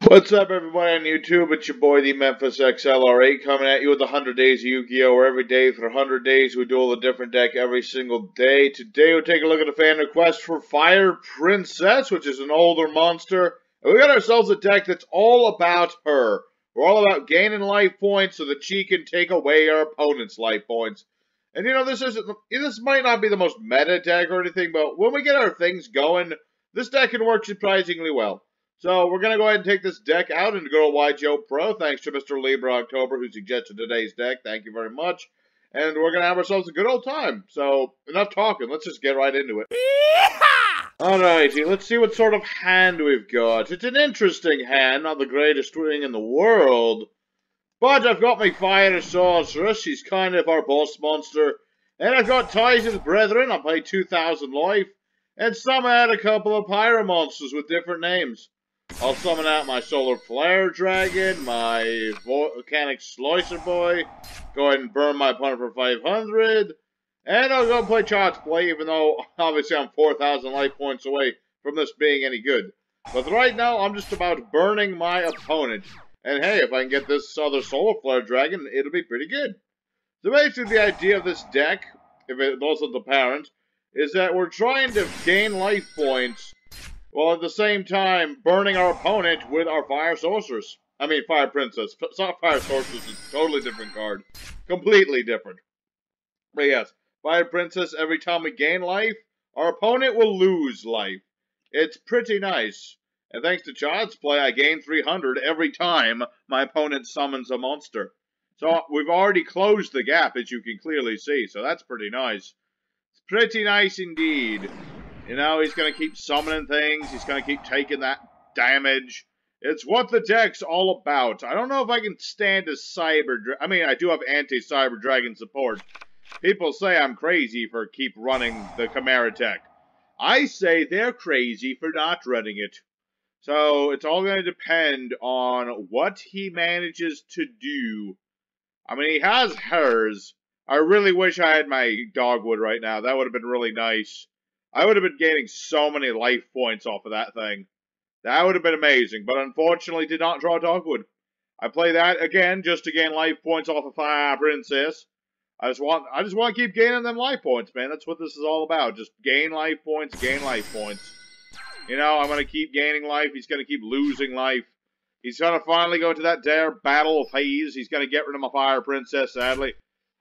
What's up, everybody on YouTube? It's your boy, the Memphis XLR8, coming at you with 100 Days of Yu-Gi-Oh! Where every day for 100 days we duel a different deck every single day. Today we'll take a look at a fan request for Fire Princess, which is an older monster. And we got ourselves a deck that's all about her. We're all about gaining life points so that she can take away our opponent's life points. And you know, this might not be the most meta deck or anything, but when we get our things going, this deck can work surprisingly well. So we're going to go ahead and take this deck out into good old YGO Pro. Thanks to Mr. Libra October who suggested today's deck. Thank you very much. And we're going to have ourselves a good old time. So enough talking. Let's just get right into it. Alrighty, let's see what sort of hand we've got. It's an interesting hand, not the greatest thing in the world. But I've got my Fire Sorceress. She's kind of our boss monster. And I've got Ties of the Brethren. I play 2,000 life. And some add a couple of Pyro monsters with different names. I'll summon out my Solar Flare Dragon, my Volcanic Slicer Boy, go ahead and burn my opponent for 500, and I'll go and play Child's Play, even though obviously I'm 4,000 life points away from this being any good. But right now, I'm just about burning my opponent. And hey, if I can get this other Solar Flare Dragon, it'll be pretty good. So basically the idea of this deck, if it wasn't apparent, is that we're trying to gain life points while at the same time burning our opponent with our Fire Sorceress. I mean, Fire Princess. Fire Sorceress is a totally different card. Completely different. But yes, Fire Princess, every time we gain life, our opponent will lose life. It's pretty nice. And thanks to Child's Play, I gain 300 every time my opponent summons a monster. So we've already closed the gap, as you can clearly see. So that's pretty nice. It's pretty nice indeed. You know, he's going to keep summoning things. He's going to keep taking that damage. It's what the deck's all about. I don't know if I can stand a I mean, I do have anti-Cyber Dragon support. People say I'm crazy for keep running the Chimera tech. I say they're crazy for not running it. So, it's all going to depend on what he manages to do. I mean, he has hers. I really wish I had my Dogwood right now. That would have been really nice. I would have been gaining so many life points off of that thing. That would have been amazing, but unfortunately did not draw Dogwood. I play that again just to gain life points off of Fire Princess. I just want to keep gaining them life points, man. That's what this is all about. Just gain life points, gain life points. You know, I'm going to keep gaining life. He's going to keep losing life. He's going to finally go to that dare battle of haze. He's going to get rid of my Fire Princess, sadly.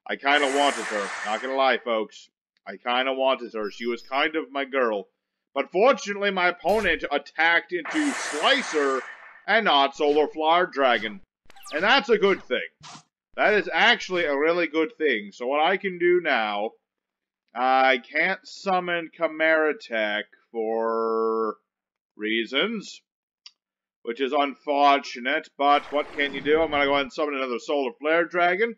I kind of wanted her. Not going to lie, folks. I kind of wanted her. She was kind of my girl. But fortunately, my opponent attacked into Slicer and not Solar Flare Dragon. And that's a good thing. That is actually a really good thing. So what I can do now, I can't summon Chimera Tech for reasons, which is unfortunate. But what can you do? I'm going to go ahead and summon another Solar Flare Dragon.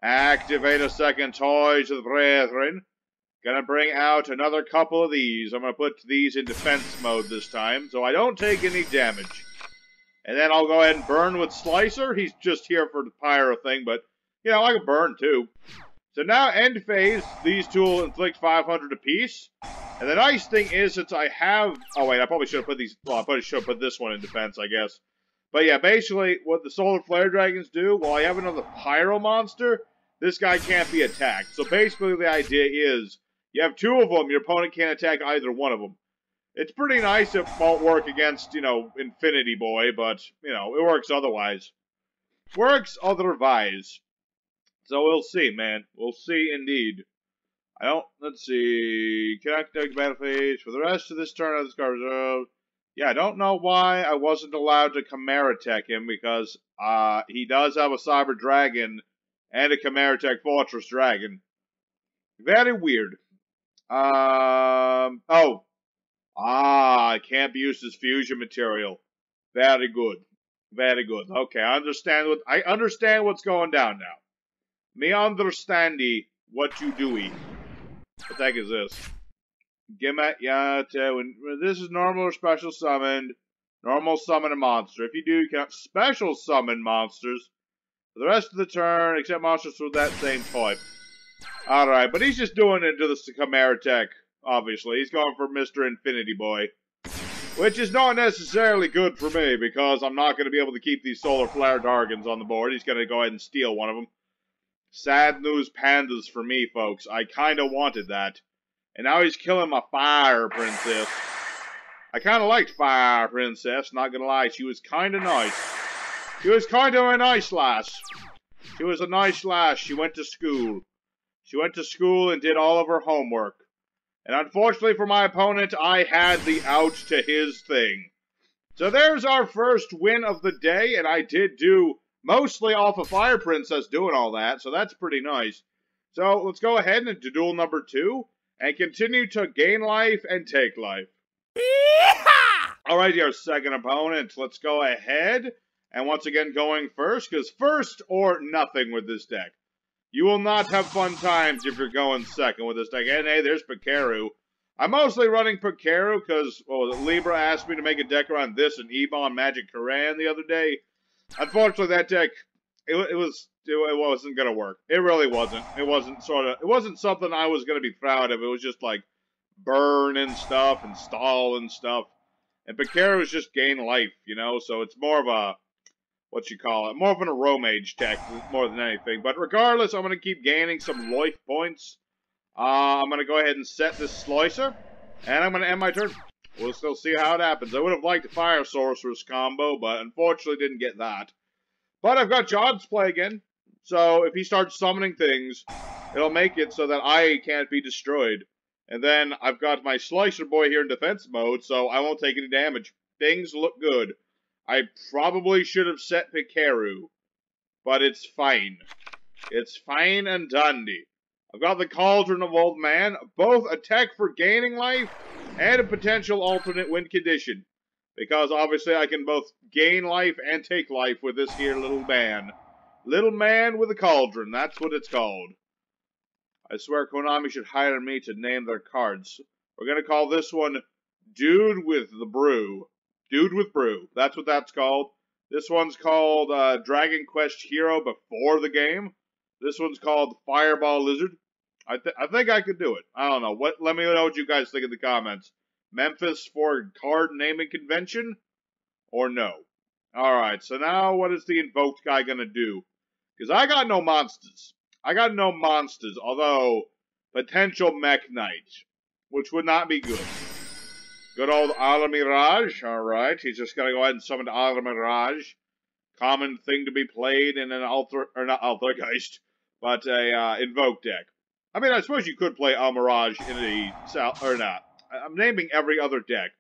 Activate a second Toys of the Brethren. Gonna bring out another couple of these. I'm gonna put these in defense mode this time, so I don't take any damage. And then I'll go ahead and burn with Slicer. He's just here for the Pyro thing, but, you know, I can burn too. So now, end phase, these two will inflict 500 apiece. And the nice thing is, since I have... Oh, wait, I probably should have put these... Well, I probably should have put this one in defense, I guess. But yeah, basically, what the Solar Flare Dragons do, while I have another Pyro monster, this guy can't be attacked. So basically, the idea is... You have two of them, your opponent can't attack either one of them. It's pretty nice. It won't work against, you know, Infinity Boy, but, you know, it works otherwise. Works otherwise. So we'll see, man. We'll see indeed. Let's see. Connect battle phase. For the rest of this turn, this card reserve. Yeah, I don't know why I wasn't allowed to Chimera Tech him, because he does have a Cyber Dragon and a Chimera Tech Fortress Dragon. Very weird. It can't be used as fusion material. Very good. Very good. Okay, I understand what's going down now. Me understandy what you doing. What the heck is this? This is normal or special summoned. Normal summon a monster. If you do, you can special summon monsters for the rest of the turn, except monsters with that same type. Alright, but he's just doing it to the Chimera Tech obviously. He's going for Mr. Infinity Boy. Which is not necessarily good for me, because I'm not going to be able to keep these Solar Flare Dargons on the board. He's going to go ahead and steal one of them. Sad news pandas for me, folks. I kind of wanted that. And now he's killing my Fire Princess. I kind of liked Fire Princess, not going to lie. She was kind of nice. She was kind of a nice lass. She was a nice lass. She went to school. She went to school and did all of her homework. And unfortunately for my opponent, I had the out to his thing. So there's our first win of the day, and I did do mostly off of Fire Princess doing all that, so that's pretty nice. So let's go ahead and do duel number 2, and continue to gain life and take life. Alrighty, our second opponent. Let's go ahead, and once again going first, because first or nothing with this deck. You will not have fun times if you're going second with this deck. And hey, there's Pikaru. I'm mostly running Pikaru because, well, Libra asked me to make a deck around this and Ebon Magic Koran the other day. Unfortunately, that deck, it wasn't going to work. It really wasn't. It wasn't something I was going to be proud of. It was just like burn and stuff and stall and stuff. And Pikaru is just gain life, you know, so it's more of a, more of an Aromage tech more than anything. But regardless, I'm going to keep gaining some life points. I'm going to go ahead and set this Slicer, and I'm going to end my turn. We'll still see how it happens. I would have liked a Fire Sorceress combo, but unfortunately didn't get that. But I've got John's play again, so if he starts summoning things, it'll make it so that I can't be destroyed. And then I've got my Slicer Boy here in defense mode, so I won't take any damage. Things look good. I probably should have set Pikaru, but it's fine. It's fine and dandy. I've got the Cauldron of Old Man, both a tech for gaining life and a potential alternate win condition. Because obviously I can both gain life and take life with this here little man. Little man with a cauldron, that's what it's called. I swear Konami should hire me to name their cards. We're going to call this one Dude with the Brew. Dude with Brew. That's what that's called. This one's called Dragon Quest Hero before the game. This one's called Fireball Lizard. I think I could do it. I don't know. Let me know what you guys think in the comments. Memphis for card naming convention? Or no? Alright, so now what is the Invoked guy gonna do? Because I got no monsters. I got no monsters, although potential Mech Knight, which would not be good. Good old Ala Mirage. Alright, he's just gonna go ahead and summon Ala Mirage. Common thing to be played in an not Altergeist, but a Invoke deck. I mean, I suppose you could play Al Mirage in a or not. I'm naming every other deck.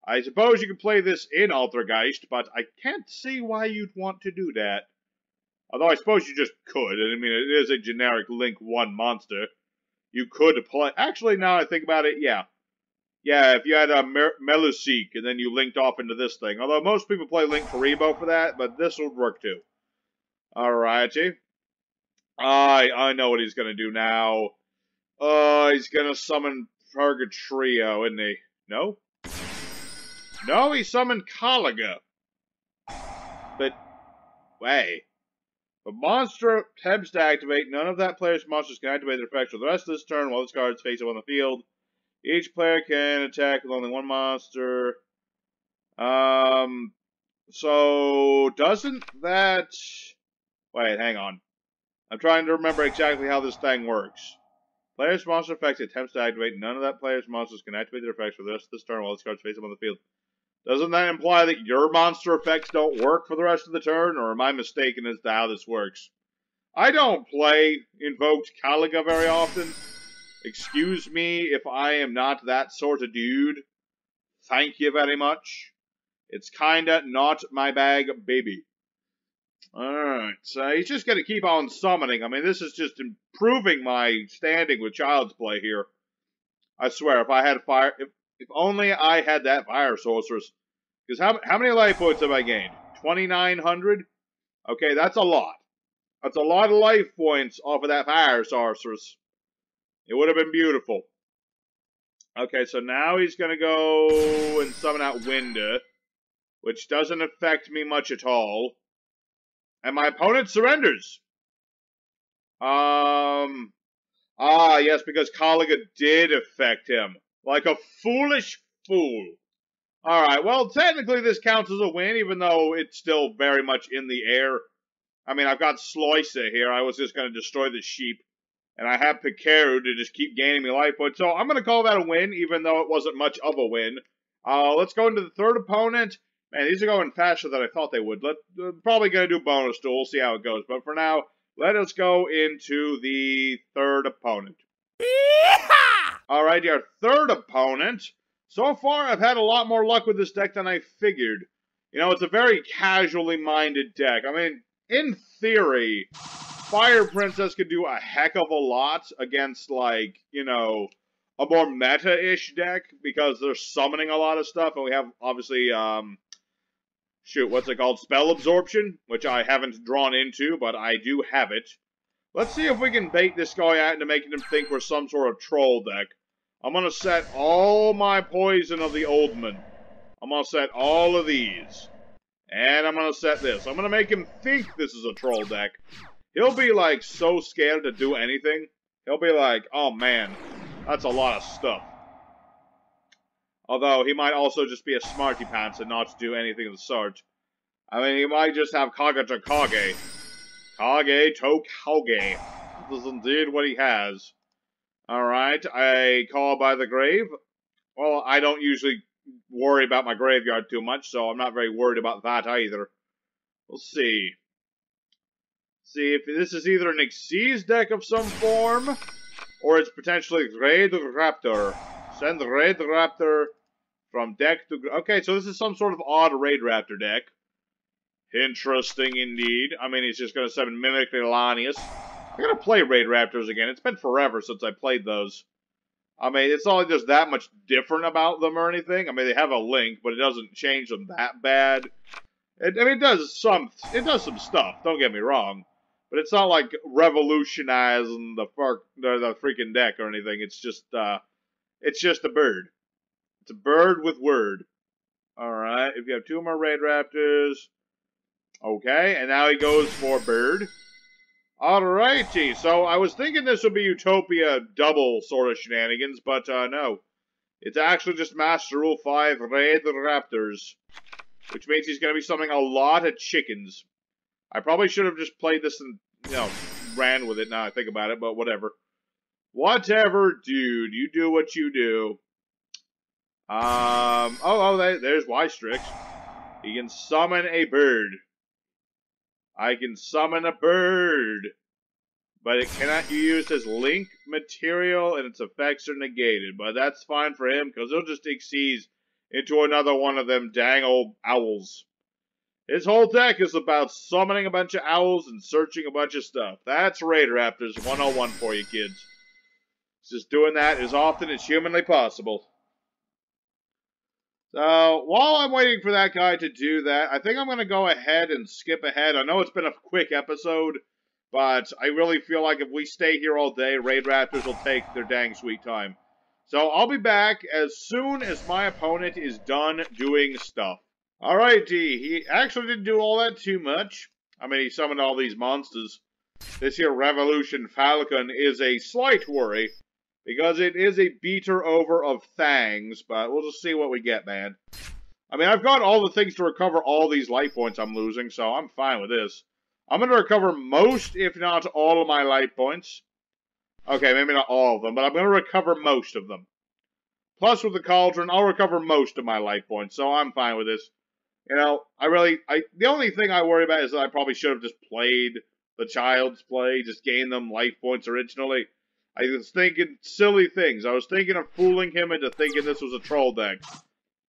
I suppose you could play this in Altergeist, but I can't see why you'd want to do that. Although I suppose you just could. I mean, it is a generic Link 1 monster. You could play... Actually, now I think about it, yeah. Yeah, if you had a Meluseek and then you linked off into this thing. Although most people play Link Karibo for that, but this would work too. Alrighty. I know what he's going to do now. He's going to summon Purgatrio, isn't he? No? No, he summoned Kalaga. But, wait. The monster attempts to activate. None of that player's monsters can activate their effects for the rest of this turn while this card is face up on the field. Each player can attack with only one monster. So, doesn't that... Wait, hang on. I'm trying to remember exactly how this thing works. Player's monster effects attempts to activate. None of that player's monsters can activate their effects for the rest of this turn while this card's face up on the field. Doesn't that imply that your monster effects don't work for the rest of the turn, or am I mistaken as to how this works? I don't play Invoked Kalaga very often. Excuse me if I am not that sort of dude. Thank you very much. It's kinda not my bag, baby. Alright, so he's just gonna keep on summoning. I mean, this is just improving my standing with Child's Play here. I swear, if I had fire... If only I had that Fire Sorceress. Because how many life points have I gained? 2,900? Okay, that's a lot. That's a lot of life points off of that Fire Sorceress. It would have been beautiful. Okay, so now he's going to go and summon out Winda, which doesn't affect me much at all. And my opponent surrenders. I Ah, yes, because Kaliga did affect him. Like a foolish fool. Alright, well, technically this counts as a win, even though it's still very much in the air. I mean, I've got Sloisa here. I was just going to destroy the sheep. And I have Pikaru to just keep gaining me life points. So I'm going to call that a win, even though it wasn't much of a win. Let's go into the third opponent. Man, these are going faster than I thought they would. Probably going to do bonus duel. We'll see how it goes. But for now, let us go into the third opponent. Alright, our third opponent. So far, I've had a lot more luck with this deck than I figured. You know, it's a very casually minded deck. I mean, in theory, Fire Princess could do a heck of a lot against, like, you know, a more meta-ish deck, because they're summoning a lot of stuff, and we have, obviously, what's it called? Spell Absorption, which I haven't drawn into, but I do have it. Let's see if we can bait this guy out into making him think we're some sort of troll deck. I'm going to set all my poison of the Oldman. I'm going to set all of these. And I'm going to set this. I'm going to make him think this is a troll deck. He'll be, like, so scared to do anything. He'll be like, oh, man, that's a lot of stuff. Although, he might also just be a smarty pants and not do anything of the sort. I mean, he might just have Kage to Kage. Kage to Kage. This is indeed what he has. Alright, I call by the grave. Well, I don't usually worry about my graveyard too much, so I'm not very worried about that either. We'll see. See if this is either an Xyz deck of some form, or it's potentially Raidraptor. Send Raidraptor from deck to... Okay, so this is some sort of odd Raidraptor deck. Interesting indeed. I mean, he's just going to summon Mimic Lanius. I'm going to play Raidraptors again. It's been forever since I played those. I mean, it's not like there's that much different about them or anything. I mean, they have a link, but it doesn't change them that bad. I mean, it does some stuff, don't get me wrong. But it's not like revolutionizing the freaking deck or anything. It's just a bird. It's a bird with word. Alright, if you have two more Raidraptors. Okay, and now he goes for bird. Alrighty, so I was thinking this would be Utopia double sort of shenanigans, but no. It's actually just Master Rule 5 Raidraptors, which means he's going to be summoning a lot of chickens. I probably should have just played this and, you know, ran with it now I think about it, but whatever. Whatever, dude. You do what you do. There's Y-Strix. He can summon a bird. I can summon a bird. But it cannot be used as link material, and its effects are negated. But that's fine for him, because he'll just Xyz into another one of them dang old owls. His whole deck is about summoning a bunch of owls and searching a bunch of stuff. That's Raidraptors 101 for you, kids. Just doing that as often as humanly possible. So, while I'm waiting for that guy to do that, I think I'm going to go ahead and skip ahead. I know it's been a quick episode, but I really feel like if we stay here all day, Raidraptors will take their dang sweet time. So, I'll be back as soon as my opponent is done doing stuff. Alrighty, he actually didn't do all that too much. I mean, he summoned all these monsters. This here Revolution Falcon is a slight worry, because it is a beater over of Thangs, but we'll just see what we get, man. I mean, I've got all the things to recover all these life points I'm losing, so I'm fine with this. I'm going to recover most, if not all of my life points. Okay, maybe not all of them, but I'm going to recover most of them. Plus, with the cauldron, I'll recover most of my life points, so I'm fine with this. You know, the only thing I worry about is that I probably should have just played the Child's Play, just gained them life points originally. I was thinking silly things. I was thinking of fooling him into thinking this was a troll deck.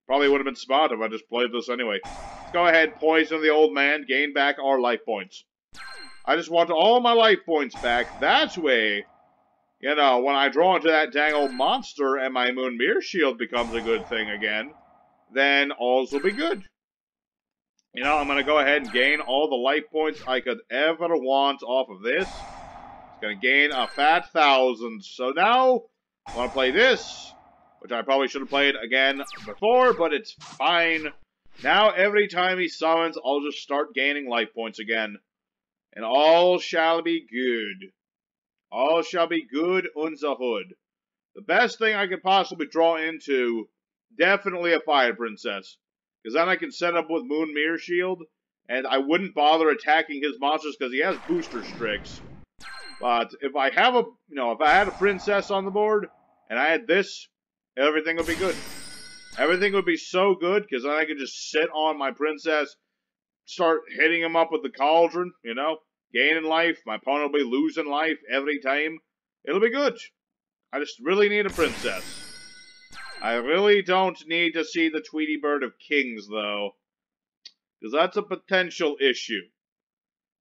Probably would have been smart if I just played this anyway. Let's go ahead, poison the old man, gain back our life points. I just want all my life points back. That way, you know, when I draw into that dang old monster and my Moon Mirror Shield becomes a good thing again, then all's will be good. You know, I'm going to go ahead and gain all the life points I could ever want off of this. It's going to gain a fat 1,000. So now, I want to play this, which I probably should have played again before, but it's fine. Now, every time he summons, I'll just start gaining life points again. And all shall be good. All shall be good unser hood. The best thing I could possibly draw into, definitely a Fire Princess. Because then I can set up with Moon Mirror Shield, and I wouldn't bother attacking his monsters because he has booster strix. But if I have a, if I had a princess on the board, and I had this, everything would be good. Everything would be so good, because then I could just sit on my princess, start hitting him up with the cauldron, gaining life. My opponent will be losing life every time. It'll be good. I just really need a princess. I really don't need to see the Tweety Bird of Kings, though. Because that's a potential issue.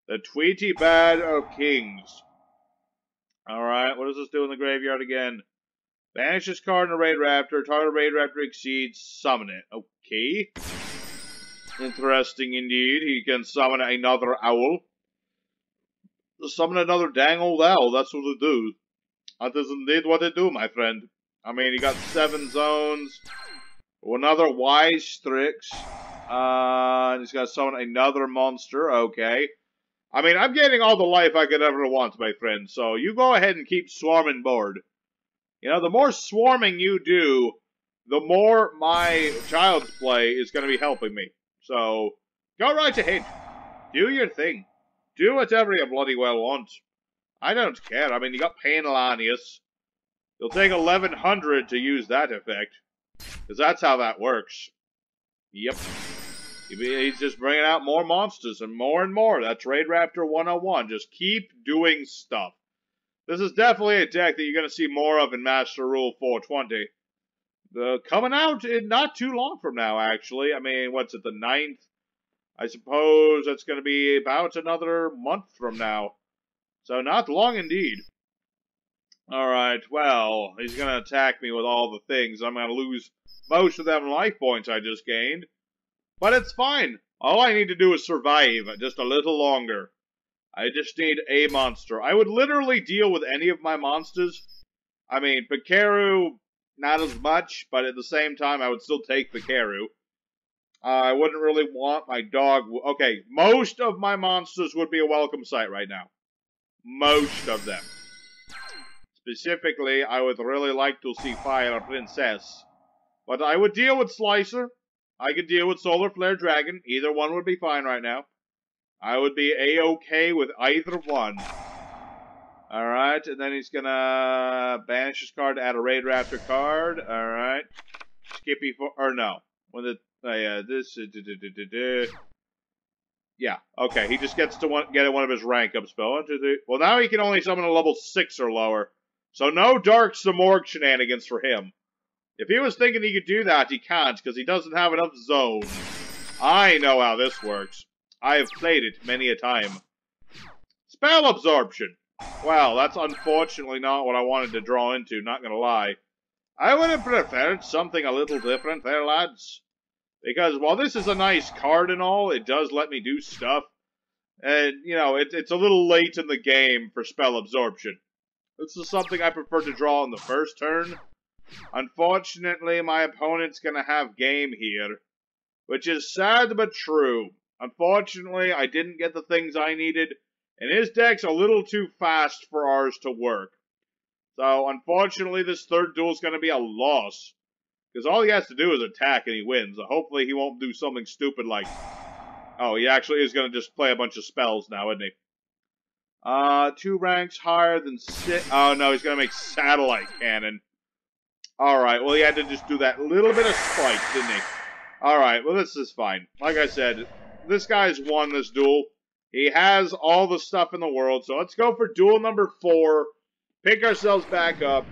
The Tweety Bird of Kings. Alright, what does this do in the graveyard again? Banish this card in a Raidraptor. Target Raidraptor exceeds. Summon it. Okay. Interesting indeed. He can summon another owl. Summon another dang old owl. That's what it do. That is indeed what it do, my friend. I mean, he got 7 zones. Another Wise Strix. And he's got to summon another monster. Okay. I mean, I'm getting all the life I could ever want, my friend. So you go ahead and keep swarming board. The more swarming you do, the more my child's play is going to be helping me. So, go right ahead. Do your thing. Do whatever you bloody well want. I don't care. I mean, you got Painlanius. You'll take 1100 to use that effect. Because that's how that works. Yep. He's just bringing out more monsters and more. That's Raidraptor 101. Just keep doing stuff. This is definitely a deck that you're going to see more of in Master Rule 420. Coming out in not too long from now, actually. I mean, what's it, the 9th? I suppose that's going to be about another month from now. So not long indeed. Alright, well, he's going to attack me with all the things. I'm going to lose most of them life points I just gained. But it's fine. All I need to do is survive just a little longer. I just need a monster. I would literally deal with any of my monsters. I mean, Pikaru, not as much, but at the same time, I would still take Pikaru. I wouldn't really want my dog. Okay, most of my monsters would be a welcome sight right now. Most of them. Specifically, I would really like to see Fire Princess. But I would deal with Slicer. I could deal with Solar Flare Dragon. Either one would be fine right now. I would be A-okay with either one. Alright, and then he's gonna banish his card to add a Raidraptor card. Alright. Skippy for, or no. When the, yeah, okay, he just gets to get one of his rank up spell. 1, 2, 3. Well, now he can only summon a level 6 or lower. So no Dark Samorg shenanigans for him. If he was thinking he could do that, he can't, because he doesn't have enough zones. I know how this works. I have played it many a time. Spell Absorption. Well, that's unfortunately not what I wanted to draw into, not gonna lie. I would have preferred something a little different there, lads. Because while this is a nice card and all, it does let me do stuff. And, it's a little late in the game for Spell Absorption. This is something I prefer to draw on the first turn. Unfortunately, my opponent's gonna have game here. Which is sad but true. Unfortunately, I didn't get the things I needed, and his deck's a little too fast for ours to work. So, unfortunately, this third duel's going to be a loss. Because all he has to do is attack and he wins. So hopefully he won't do something stupid like... Oh, he actually is going to just play a bunch of spells now, isn't he? 2 ranks higher than 6... Oh, no, he's going to make Satellite Cannon. Alright, well, he had to just do that little bit of spike, didn't he? Alright, well, this is fine. Like I said, this guy's won this duel. He has all the stuff in the world, so let's go for duel number 4. Pick ourselves back up,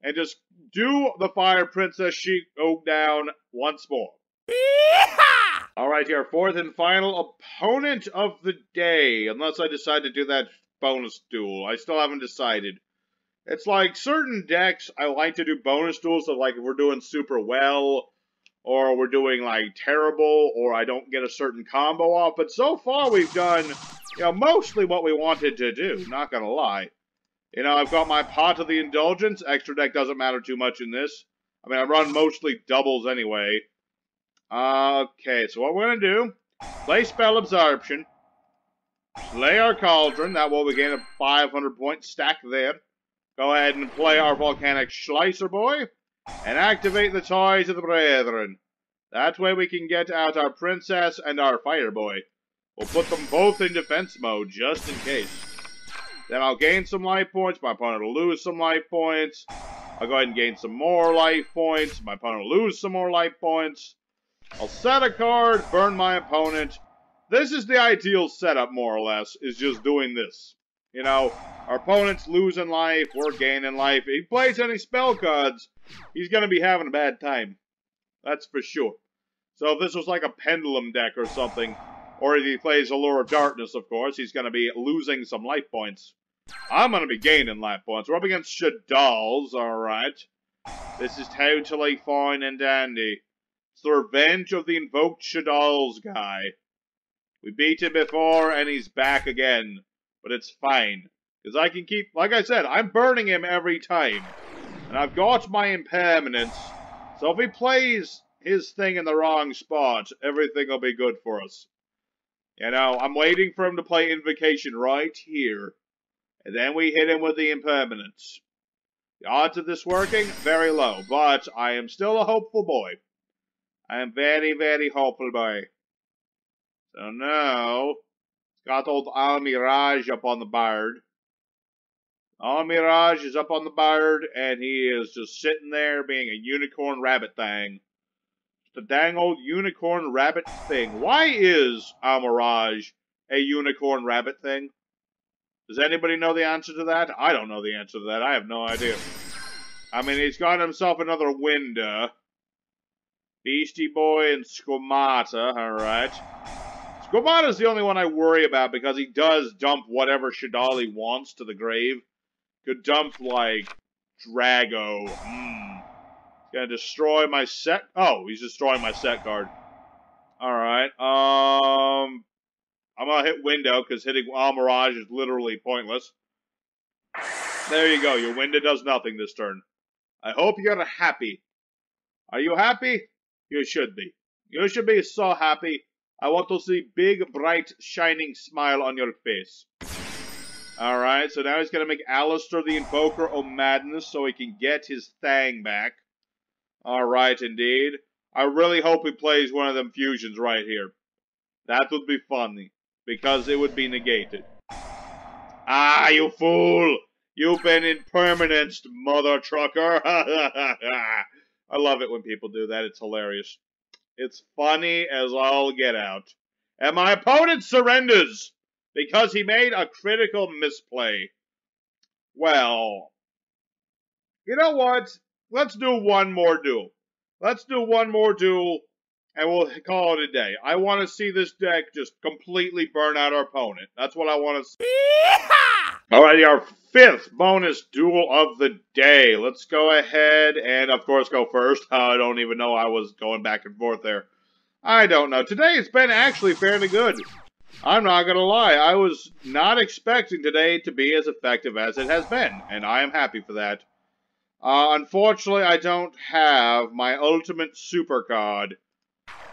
and just do the Fire Princess Sheik go down once more. Alright, our 4th and final opponent of the day. Unless I decide to do that bonus duel. I still haven't decided. It's like certain decks, I like to do bonus duels, so like if we're doing super well, or we're doing, like, terrible, or I don't get a certain combo off. But so far, we've done, mostly what we wanted to do. Not gonna lie. I've got my Pot of the Indulgence. Extra deck doesn't matter too much in this. I mean, I run mostly doubles anyway. Okay, so what we're gonna do, play Spell Absorption. Play our cauldron. That way we gain a 500-point stack there. Go ahead and play our volcanic slicer boy. And activate the toys of the brethren. That way we can get out our princess and our fire boy. We'll put them both in defense mode, just in case. Then I'll gain some life points. My opponent will lose some life points. I'll go ahead and gain some more life points. My opponent will lose some more life points. I'll set a card, burn my opponent. This is the ideal setup, more or less, is just doing this. You know, our opponent's losing life, we're gaining life. If he plays any spell cards, he's going to be having a bad time. That's for sure. So if this was like a pendulum deck or something, or if he plays Allure of Darkness, of course, he's going to be losing some life points. I'm going to be gaining life points. We're up against Shaddolls, alright. This is totally fine and dandy. It's the revenge of the Invoked Shaddolls guy. We beat him before, and he's back again. But it's fine. Because I can keep, like I said, I'm burning him every time. And I've got my impermanence. So if he plays his thing in the wrong spot, everything will be good for us. You know, I'm waiting for him to play Invocation right here. And then we hit him with the impermanence. The odds of this working, very low. But I am still a hopeful boy. I am very, very hopeful boy. So now, got old Almiraj up on the board. Almiraj is up on the board, and he is just sitting there being a unicorn rabbit thing. Just a dang old unicorn rabbit thing. Why is Almiraj a unicorn rabbit thing? Does anybody know the answer to that? I don't know the answer to that. I have no idea. I mean, he's got himself another window. Beastie Boy and Squamata, alright. Squamata's the only one I worry about because he does dump whatever Shaddoll he wants to the grave. Could dump, like, Drago. He's gonna destroy my set. Oh, he's destroying my set card. Alright, I'm gonna hit window because hitting Almiraj is literally pointless. There you go. Your window does nothing this turn. I hope you're happy. Are you happy? You should be. You should be so happy. I want to see big, bright, shining smile on your face. Alright, so now he's going to make Alistair the Invoker of Madness so he can get his thing back. Alright, indeed. I really hope he plays one of them fusions right here. That would be funny, because it would be negated. Ah, you fool! You've been impermanenced, mother trucker! I love it when people do that. It's hilarious. It's funny as all get out. And my opponent surrenders because he made a critical misplay. Well, you know what? Let's do one more duel. Let's do one more duel, and we'll call it a day. I want to see this deck just completely burn out our opponent. That's what I want to see. Alrighty, our fifth bonus duel of the day. Let's go ahead and, of course, go first. I don't even know I was going back and forth there. I don't know. Today it's been actually fairly good. I'm not going to lie. I was not expecting today to be as effective as it has been, and I am happy for that. Unfortunately, I don't have my ultimate super card.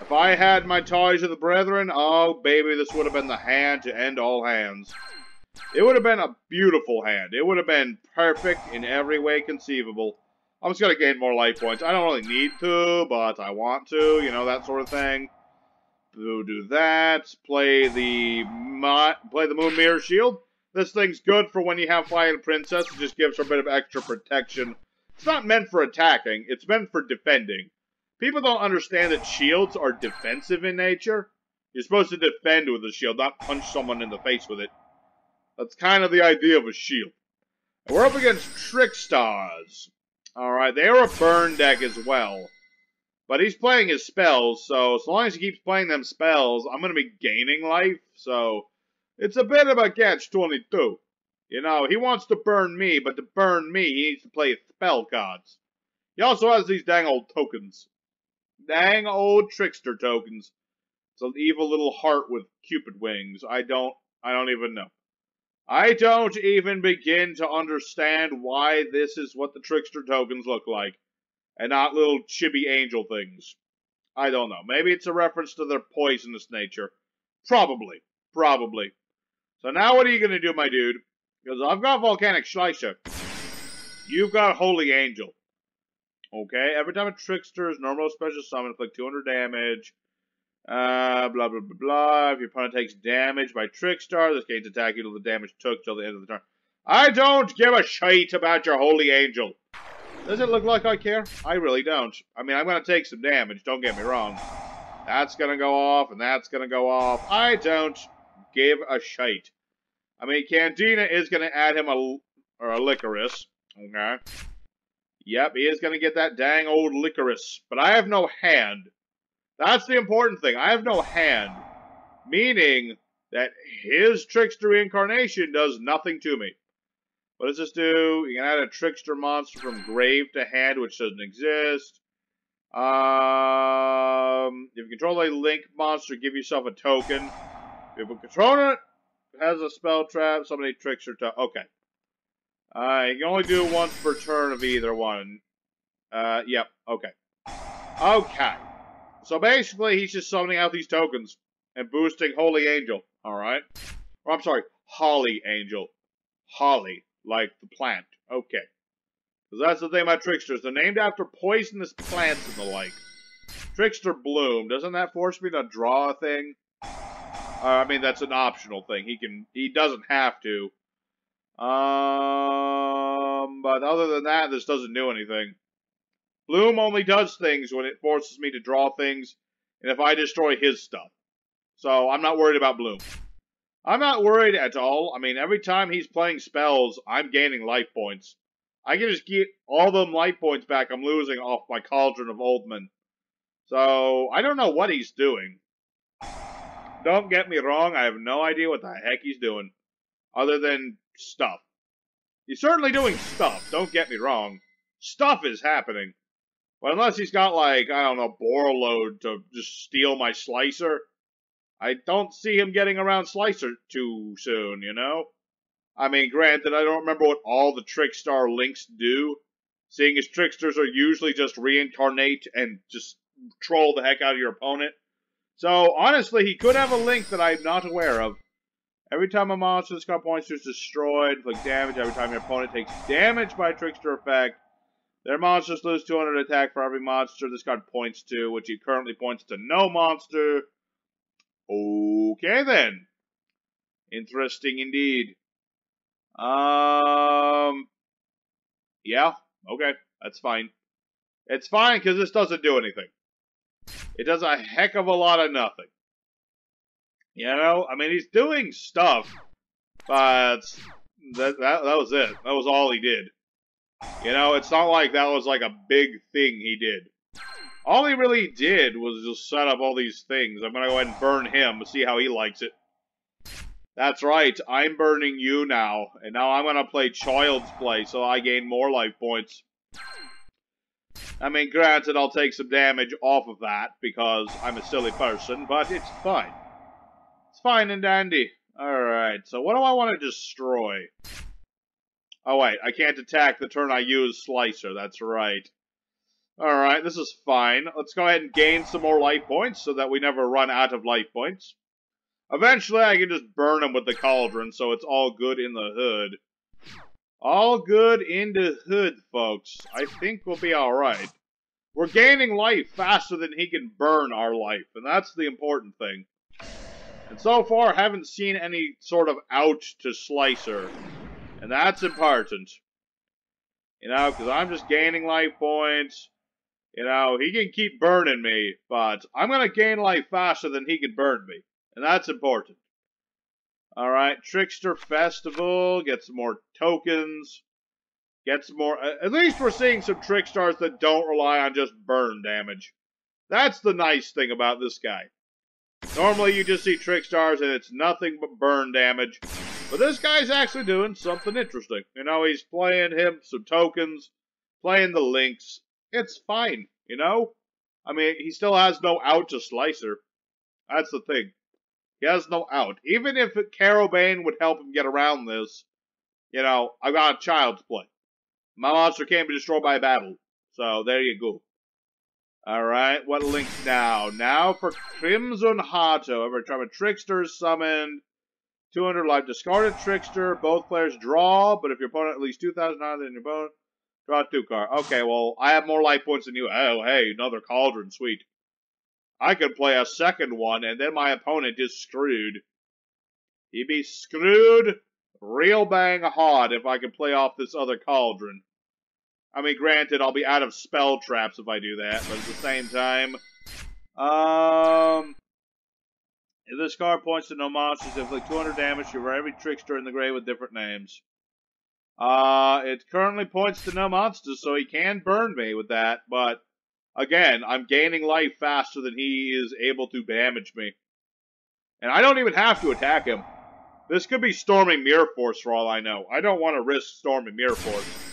If I had my Toys of the Brethren, oh baby, this would have been the hand to end all hands. It would have been a beautiful hand. It would have been perfect in every way conceivable. I'm just going to gain more life points. I don't really need to, but I want to, you know, that sort of thing. We'll do that. Play the Moon Mirror Shield. This thing's good for when you have Fire Princess. It just gives her a bit of extra protection. It's not meant for attacking. It's meant for defending. People don't understand that shields are defensive in nature. You're supposed to defend with a shield, not punch someone in the face with it. That's kind of the idea of a shield. And we're up against Trickstars. Alright, they are a burn deck as well. But he's playing his spells, so as long as he keeps playing them spells, I'm going to be gaining life. So it's a bit of a catch-22. You know, he wants to burn me, but to burn me, he needs to play spell cards. He also has these dang old tokens. Dang old trickster tokens. It's an evil little heart with cupid wings. I don't even know. I don't even begin to understand why this is what the trickster tokens look like. And not little chibi angel things. I don't know. Maybe it's a reference to their poisonous nature. Probably. Probably. So now what are you going to do, my dude? Because I've got Volcanic Slicer. You've got Holy Angel. Okay, every time a Trickster is normal special summon, inflict 200 damage. Blah, blah, blah, blah. If your opponent takes damage by Trickstar, this gains attack equal to the damage took till the end of the turn. I don't give a shite about your Holy Angel. Does it look like I care? I really don't. I mean, I'm going to take some damage, don't get me wrong. That's going to go off, and that's going to go off. I don't give a shite. I mean, Cantina is going to add him a Licorice. Okay. Yep, he is going to get that dang old Licorice. But I have no hand. That's the important thing. I have no hand. Meaning that his Trickster reincarnation does nothing to me. What does this do? You can add a Trickster monster from grave to hand, which doesn't exist. If you control a Link monster, give yourself a token. If a controller has a spell trap, somebody Trickster to... Okay. You can only do it once per turn of either one. Yep, okay. Okay. So basically, he's just summoning out these tokens and boosting Holy Angel, alright? Or I'm sorry, Holly Angel. Holly, like the plant. Okay. Because that's the thing about Tricksters. They're named after poisonous plants and the like. Trickster Bloom. Doesn't that force me to draw a thing? I mean, that's an optional thing. He doesn't have to. But other than that, this doesn't do anything. Bloom only does things when it forces me to draw things, and if I destroy his stuff. So, I'm not worried about Bloom. I'm not worried at all. I mean, every time he's playing spells, I'm gaining life points. I can just get all them life points back I'm losing off my Cauldron of Oldman. So, I don't know what he's doing. Don't get me wrong, I have no idea what the heck he's doing. Other than stuff. He's certainly doing stuff, don't get me wrong. Stuff is happening. But unless he's got, like, I don't know, Borreload to just steal my Slicer, I don't see him getting around Slicer too soon, you know? I mean, granted, I don't remember what all the Trickstar links do, seeing as Tricksters are usually just reincarnate and just troll the heck out of your opponent. So, honestly, he could have a link that I'm not aware of. Every time a monster this card points to is destroyed, inflict damage. Every time your opponent takes damage by a Trickster effect, their monsters lose 200 attack for every monster this card points to, which he currently points to no monster. Okay, then. Interesting indeed. Yeah, okay, that's fine. It's fine, because this doesn't do anything. It does a heck of a lot of nothing. You know, I mean, he's doing stuff, but that was it. That was all he did. You know, it's not like that was like a big thing he did. All he really did was just set up all these things. I'm going to go ahead and burn him and see how he likes it. That's right, I'm burning you now. And now I'm going to play Child's Play so I gain more life points. I mean, granted, I'll take some damage off of that because I'm a silly person, but it's fine. It's fine and dandy. Alright, so what do I want to destroy? Oh, wait, I can't attack the turn I use Slicer, that's right. Alright, this is fine. Let's go ahead and gain some more life points so that we never run out of life points. Eventually, I can just burn them with the Cauldron, so it's all good in the hood. All good in the hood, folks. I think we'll be alright. We're gaining life faster than he can burn our life, and that's the important thing. And so far, I haven't seen any sort of out to Slicer. And that's important. You know, because I'm just gaining life points. You know, he can keep burning me, but I'm going to gain life faster than he can burn me. And that's important. Alright, Trickster Festival. Get some more tokens. Get some more... At least we're seeing some Trickstars that don't rely on just burn damage. That's the nice thing about this guy. Normally you just see Trickstars and it's nothing but burn damage. But this guy's actually doing something interesting. You know, he's playing him some tokens, playing the links. It's fine, you know? I mean, he still has no out to Slicer. That's the thing. He has no out. Even if Carobane would help him get around this, you know, I've got a Child's Play. My monster can't be destroyed by battle. So, there you go. Alright, what link now? Now for Crimson Hato. Every time a Trickster is summoned, 200 life. Discarded Trickster. Both players draw, but if your opponent at least 2,000 higher than your opponent, draw 2 cards. Okay, well, I have more life points than you. Oh, hey, another cauldron. Sweet. I could play a second one, and then my opponent is screwed. He'd be screwed real bang hard if I could play off this other cauldron. I mean, granted, I'll be out of spell traps if I do that, but at the same time, if this card points to no monsters, inflict 200 damage to every trickster in the grave with different names. It currently points to no monsters, so he can burn me with that, but again, I'm gaining life faster than he is able to damage me. And I don't even have to attack him. This could be Storming Mirror Force for all I know. I don't want to risk Storming Mirror Force.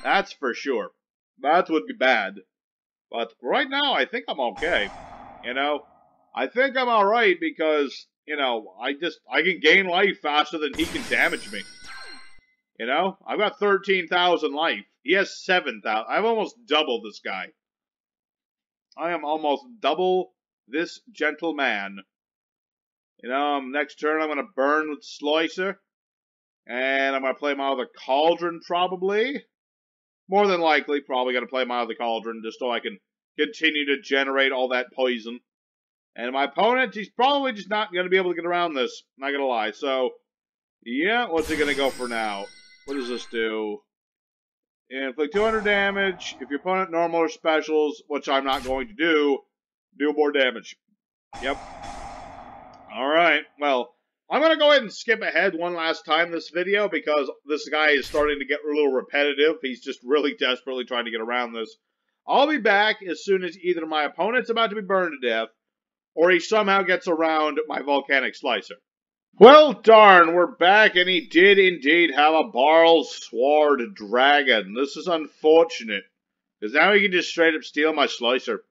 That's for sure. That would be bad. But right now, I think I'm okay. You know? I think I'm alright because, you know, I can gain life faster than he can damage me. You know? I've got 13,000 life. He has 7,000. I've almost doubled this guy. I am almost double this gentleman. You know, next turn I'm going to burn with Slicer. And I'm going to play my other Cauldron, probably. More than likely, probably going to play my other Cauldron, just so I can continue to generate all that poison. And my opponent, he's probably just not going to be able to get around this. Not going to lie. So, yeah, what's he going to go for now? What does this do? Inflict 200 damage. If your opponent normal or specials, which I'm not going to do more damage. Yep. Alright, well, I'm going to go ahead and skip ahead one last time this video because this guy is starting to get a little repetitive. He's just really desperately trying to get around this. I'll be back as soon as either my opponent's about to be burned to death or he somehow gets around my volcanic slicer. Well, darn, we're back, and he did indeed have a Barl Sword Dragon. This is unfortunate, because now he can just straight up steal my slicer.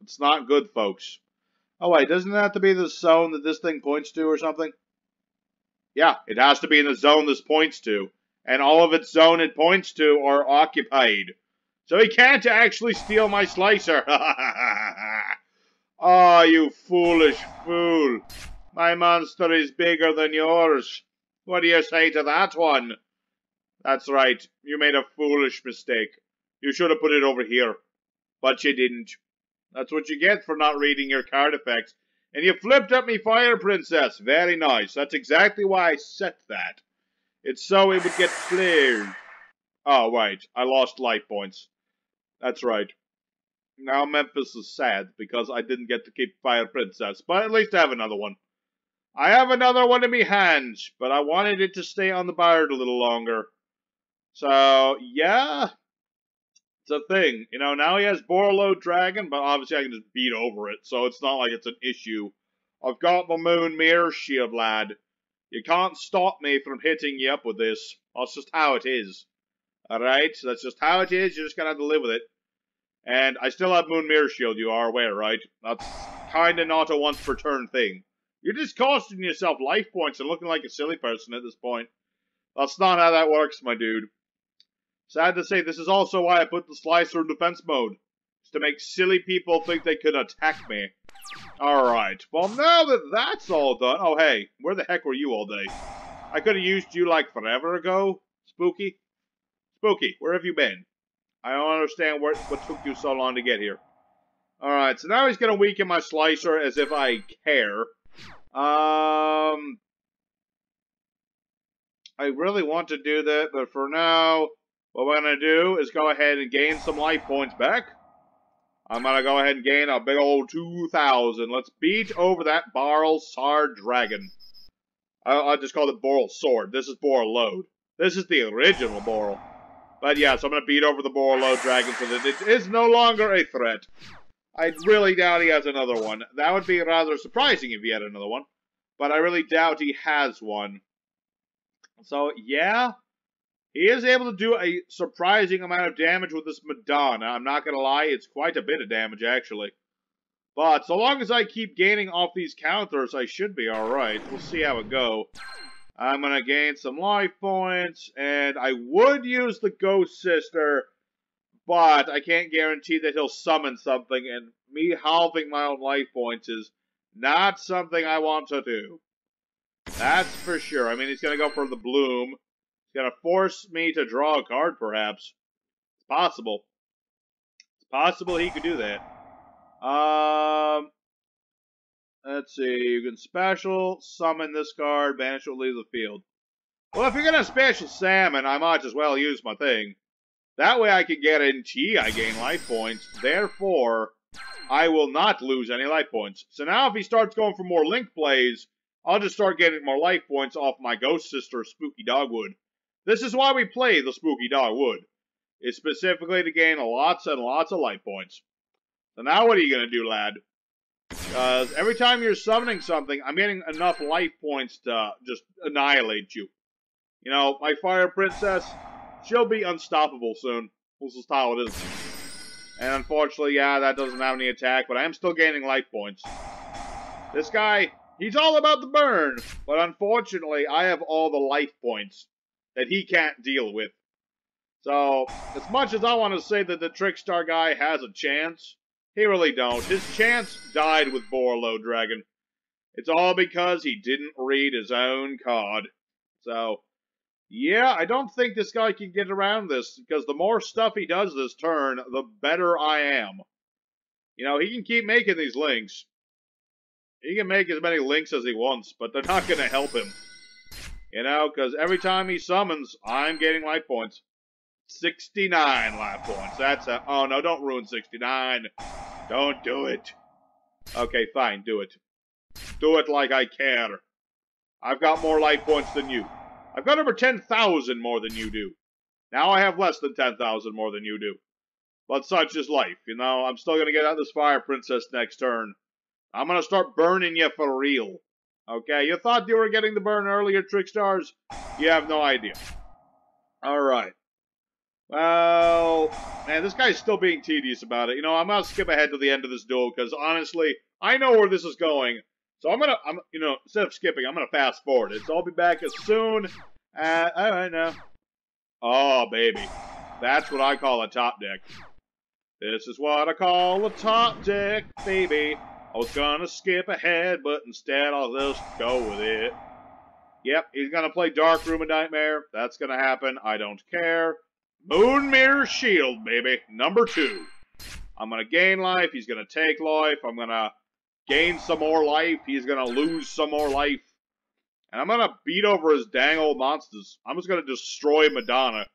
It's not good, folks. Oh, wait, doesn't that have to be the zone that this thing points to or something? Yeah, it has to be in the zone this points to, and all of its zone it points to are occupied. So he can't actually steal my slicer. Ah, you foolish fool. My monster is bigger than yours. What do you say to that one? That's right. You made a foolish mistake. You should have put it over here. But you didn't. That's what you get for not reading your card effects. And you flipped up me Fire Princess. Very nice. That's exactly why I set that. It's so it would get flared. Oh, right. I lost life points. That's right. Now Memphis is sad because I didn't get to keep Fire Princess. But at least I have another one. I have another one in my hands, but I wanted it to stay on the board a little longer. So, yeah. It's a thing. You know, now he has Borload Dragon, but obviously I can just beat over it, so it's not like it's an issue. I've got the Moon Mirror Shield, lad. You can't stop me from hitting you up with this. That's just how it is. Alright? That's just how it is. You're just gonna have to live with it. And I still have Moon Mirror Shield, you are aware, right? That's kinda not a once per turn thing. You're just costing yourself life points and looking like a silly person at this point. That's not how that works, my dude. Sad to say, this is also why I put the Slicer in defense mode. Is to make silly people think they could attack me. Alright, well now that that's all done... Oh hey, where the heck were you all day? I could have used you like forever ago, Spooky. Spooky, where have you been? I don't understand what took you so long to get here. Alright, so now he's going to weaken my Slicer as if I care. I really want to do that, but for now, what we're going to do is go ahead and gain some life points back. I'm going to go ahead and gain a big old 2,000. Let's beat over that Barl Sword Dragon. I'll just call it Boral Sword. This is Borload. This is the original Boral. But yeah, so I'm going to beat over the Borload Dragon so that it is no longer a threat. I really doubt he has another one. That would be rather surprising if he had another one. But I really doubt he has one. So, yeah. He is able to do a surprising amount of damage with this Madonna. I'm not going to lie, it's quite a bit of damage, actually. But so long as I keep gaining off these counters, I should be alright. We'll see how it goes. I'm going to gain some life points. And I would use the Ghost Sister... But I can't guarantee that he'll summon something, and me halving my own life points is not something I want to do. That's for sure. I mean, he's going to go for the bloom. He's going to force me to draw a card, perhaps. It's possible. It's possible he could do that. Let's see. You can special summon this card, banish it, leave the field. Well, if you're going to special salmon, I might as well use my thing. That way I can guarantee I gain life points. Therefore, I will not lose any life points. So now if he starts going for more link plays, I'll just start getting more life points off my ghost sister, Spooky Dogwood. This is why we play the Spooky Dogwood. It's specifically to gain lots and lots of life points. So now what are you going to do, lad? Because every time you're summoning something, I'm getting enough life points to just annihilate you. You know, my Fire Princess, she'll be unstoppable soon. This is how it is. And unfortunately, yeah, that doesn't have any attack, but I am still gaining life points. This guy, he's all about the burn, but unfortunately, I have all the life points that he can't deal with. So, as much as I want to say that the Trickstar guy has a chance, he really don't. His chance died with Borlow Dragon. It's all because he didn't read his own card. So, yeah, I don't think this guy can get around this, because the more stuff he does this turn, the better I am. You know, he can keep making these links. He can make as many links as he wants, but they're not going to help him. You know, because every time he summons, I'm getting life points. 69 life points. That's a... Oh, no, don't ruin 69. Don't do it. Okay, fine, do it. Do it like I care. I've got more life points than you. I've got over 10,000 more than you do. Now I have less than 10,000 more than you do. But such is life, you know. I'm still going to get out this Fire Princess next turn. I'm going to start burning you for real. Okay, you thought you were getting the burn earlier, Trickstars? You have no idea. Alright. Well, man, this guy's still being tedious about it. You know, I'm going to skip ahead to the end of this duel, because honestly, I know where this is going. So you know, instead of skipping, I'm going to fast forward it. So I'll be back as soon as, alright now. Oh, baby. That's what I call a top deck. This is what I call a top deck, baby. I was going to skip ahead, but instead I'll just go with it. Yep, he's going to play Dark Room of Nightmare. That's going to happen. I don't care. Moon Mirror Shield, baby. Number 2. I'm going to gain life. He's going to take life. I'm going to gain some more life. He's going to lose some more life. And I'm going to beat over his dang old monsters. I'm just going to destroy Madonna.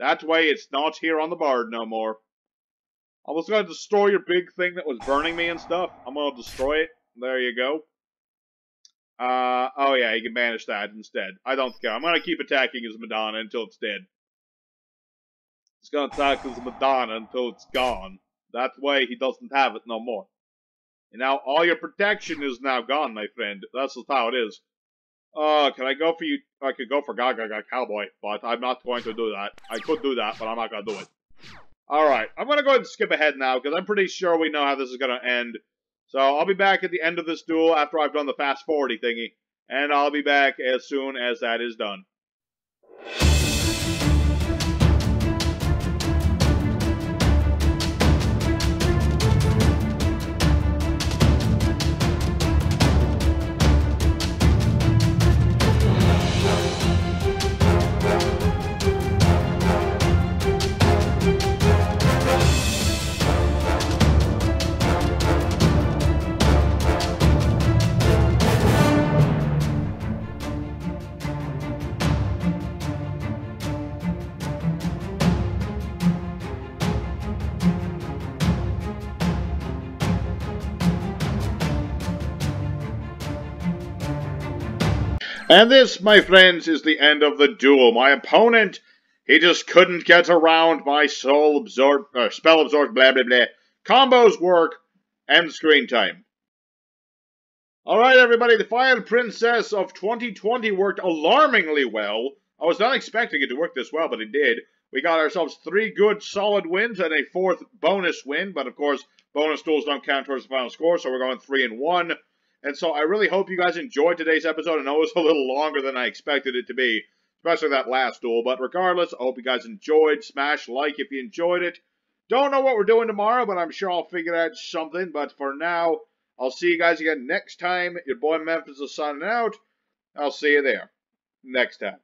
That way it's not here on the board no more. I'm just going to destroy your big thing that was burning me and stuff. I'm going to destroy it. There you go. Oh yeah, you can banish that instead. I don't care. I'm going to keep attacking his Madonna until it's dead. He's going to attack his Madonna until it's gone. That way he doesn't have it no more. And now all your protection is now gone, my friend. That's just how it is. Can I go for you? I could go for Gaga Cowboy, but I'm not going to do that. I could do that, but I'm not going to do it. Alright, I'm going to go ahead and skip ahead now, because I'm pretty sure we know how this is going to end. So I'll be back at the end of this duel after I've done the fast-forwarding thingy. And I'll be back as soon as that is done. And this, my friends, is the end of the duel. My opponent, he just couldn't get around my spell absorb, blah, blah, blah. Combos work, and screen time. Alright, everybody, the Fire Princess of 2020 worked alarmingly well. I was not expecting it to work this well, but it did. We got ourselves 3 good, solid wins and a 4th bonus win, but of course, bonus duels don't count towards the final score, so we're going 3-1. And so I really hope you guys enjoyed today's episode. I know it was a little longer than I expected it to be, especially that last duel. But regardless, I hope you guys enjoyed. Smash like if you enjoyed it. Don't know what we're doing tomorrow, but I'm sure I'll figure out something. But for now, I'll see you guys again next time. Your boy Memphis is signing out. I'll see you there next time.